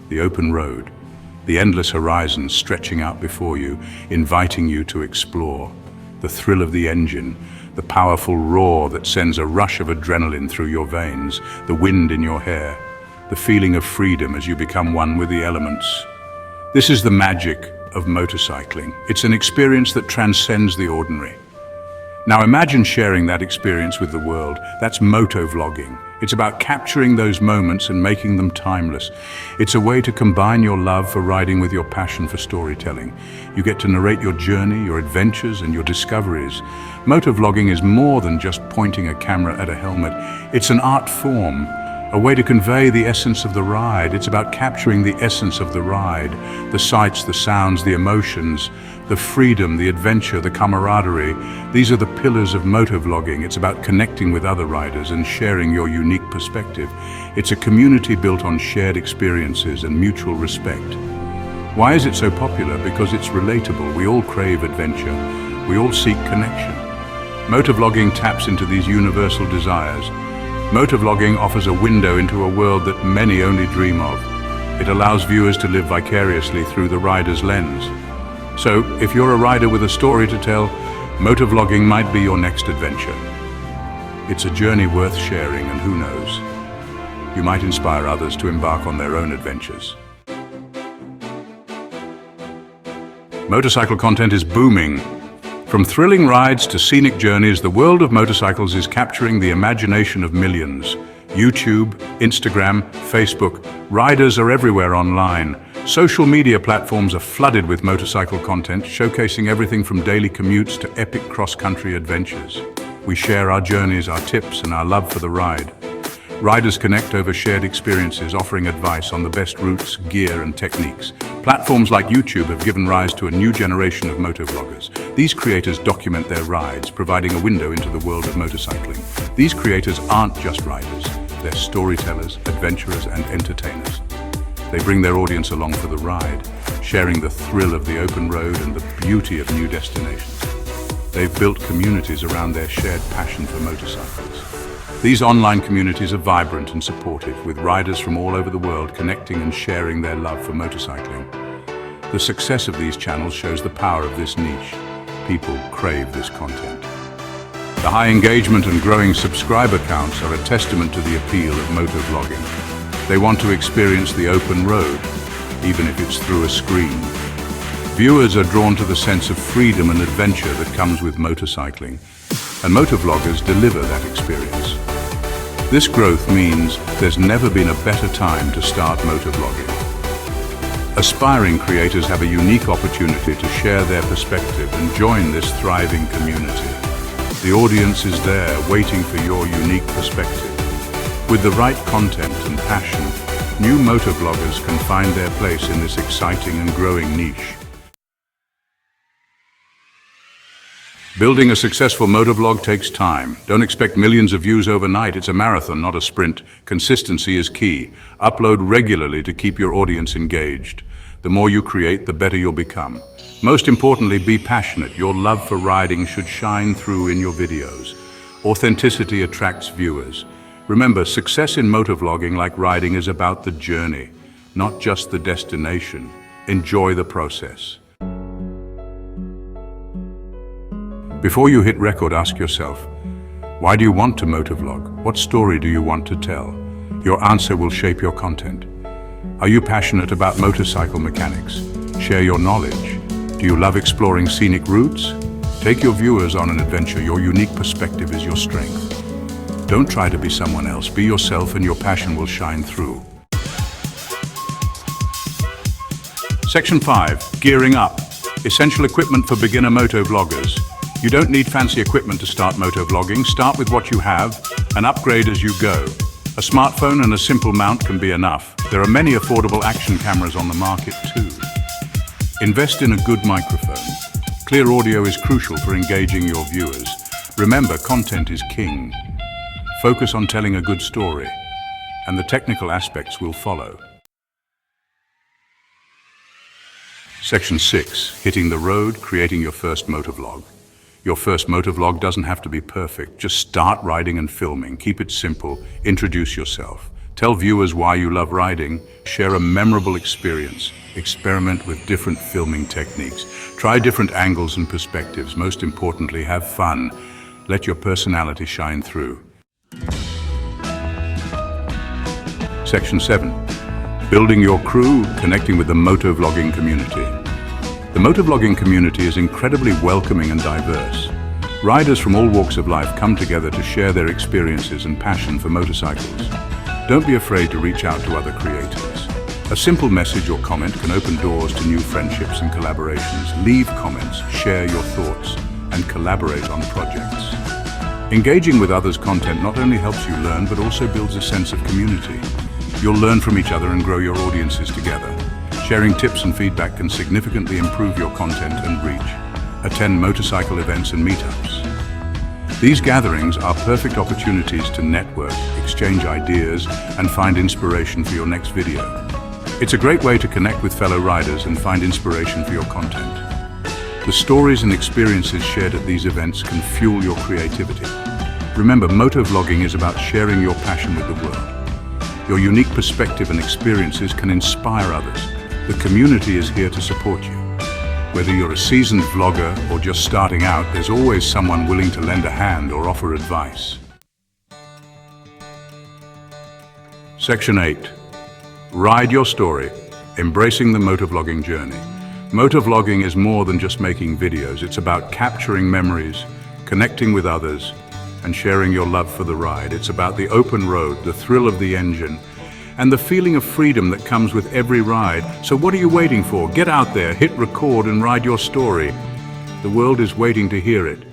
the open road, the endless horizon stretching out before you, inviting you to explore. The thrill of the engine, the powerful roar that sends a rush of adrenaline through your veins, the wind in your hair, the feeling of freedom as you become one with the elements. This is the magic of motorcycling. It's an experience that transcends the ordinary. Now imagine sharing that experience with the world. That's motovlogging. It's about capturing those moments and making them timeless. It's a way to combine your love for riding with your passion for storytelling. You get to narrate your journey, your adventures, and your discoveries. Motovlogging is more than just pointing a camera at a helmet. It's an art form, a way to convey the essence of the ride. It's about capturing the essence of the ride, the sights, the sounds, the emotions, the freedom, the adventure, the camaraderie. These are the pillars of motovlogging. It's about connecting with other riders and sharing your unique perspective. It's a community built on shared experiences and mutual respect. Why is it so popular? Because it's relatable. We all crave adventure. We all seek connection. Motovlogging taps into these universal desires. Motovlogging offers a window into a world that many only dream of. It allows viewers to live vicariously through the rider's lens. So, if you're a rider with a story to tell, motovlogging might be your next adventure. It's a journey worth sharing, and who knows, you might inspire others to embark on their own adventures. Motorcycle content is booming. From thrilling rides to scenic journeys, the world of motorcycles is capturing the imagination of millions. YouTube, Instagram, Facebook, riders are everywhere online. Social media platforms are flooded with motorcycle content, showcasing everything from daily commutes to epic cross-country adventures. We share our journeys, our tips, and our love for the ride. Riders connect over shared experiences, offering advice on the best routes, gear, and techniques. Platforms like YouTube have given rise to a new generation of motovloggers. These creators document their rides, providing a window into the world of motorcycling. These creators aren't just riders. They're storytellers, adventurers, and entertainers. They bring their audience along for the ride, sharing the thrill of the open road and the beauty of new destinations. They've built communities around their shared passion for motorcycles. These online communities are vibrant and supportive, with riders from all over the world connecting and sharing their love for motorcycling. The success of these channels shows the power of this niche. People crave this content. The high engagement and growing subscriber counts are a testament to the appeal of motovlogging. They want to experience the open road, even if it's through a screen. Viewers are drawn to the sense of freedom and adventure that comes with motorcycling, and motovloggers deliver that experience. This growth means there's never been a better time to start motovlogging. Aspiring creators have a unique opportunity to share their perspective and join this thriving community. The audience is there, waiting for your unique perspective. With the right content and passion, new motovloggers can find their place in this exciting and growing niche. Building a successful motovlog takes time. Don't expect millions of views overnight. It's a marathon, not a sprint. Consistency is key. Upload regularly to keep your audience engaged. The more you create, the better you'll become. Most importantly, be passionate. Your love for riding should shine through in your videos. Authenticity attracts viewers. Remember, success in motovlogging, like riding, is about the journey, not just the destination. Enjoy the process. Before you hit record, ask yourself, why do you want to motovlog? What story do you want to tell? Your answer will shape your content. Are you passionate about motorcycle mechanics? Share your knowledge. Do you love exploring scenic routes? Take your viewers on an adventure. Your unique perspective is your strength. Don't try to be someone else. Be yourself and your passion will shine through. Section 5. Gearing up. Essential equipment for beginner motovloggers. You don't need fancy equipment to start motovlogging. Start with what you have and upgrade as you go. A smartphone and a simple mount can be enough. There are many affordable action cameras on the market too. Invest in a good microphone. Clear audio is crucial for engaging your viewers. Remember, content is king. Focus on telling a good story, and the technical aspects will follow. Section 6. Hitting the road, creating your first motovlog. Your first motovlog doesn't have to be perfect. Just start riding and filming. Keep it simple. Introduce yourself. Tell viewers why you love riding, share a memorable experience, experiment with different filming techniques, try different angles and perspectives. Most importantly, have fun. Let your personality shine through. Section 7. Building your crew, connecting with the motovlogging community. The motovlogging community is incredibly welcoming and diverse. Riders from all walks of life come together to share their experiences and passion for motorcycles. Don't be afraid to reach out to other creators. A simple message or comment can open doors to new friendships and collaborations. Leave comments, share your thoughts, and collaborate on projects. Engaging with others' content not only helps you learn, but also builds a sense of community. You'll learn from each other and grow your audiences together. Sharing tips and feedback can significantly improve your content and reach. Attend motorcycle events and meetups. These gatherings are perfect opportunities to network, exchange ideas, and find inspiration for your next video. It's a great way to connect with fellow riders and find inspiration for your content. The stories and experiences shared at these events can fuel your creativity. Remember, motovlogging is about sharing your passion with the world. Your unique perspective and experiences can inspire others. The community is here to support you. Whether you're a seasoned vlogger or just starting out, there's always someone willing to lend a hand or offer advice. Section 8. Ride your story, embracing the motovlogging journey. Motovlogging is more than just making videos. It's about capturing memories, connecting with others, and sharing your love for the ride. It's about the open road, the thrill of the engine, and the feeling of freedom that comes with every ride. So what are you waiting for? Get out there, hit record, and ride your story. The world is waiting to hear it.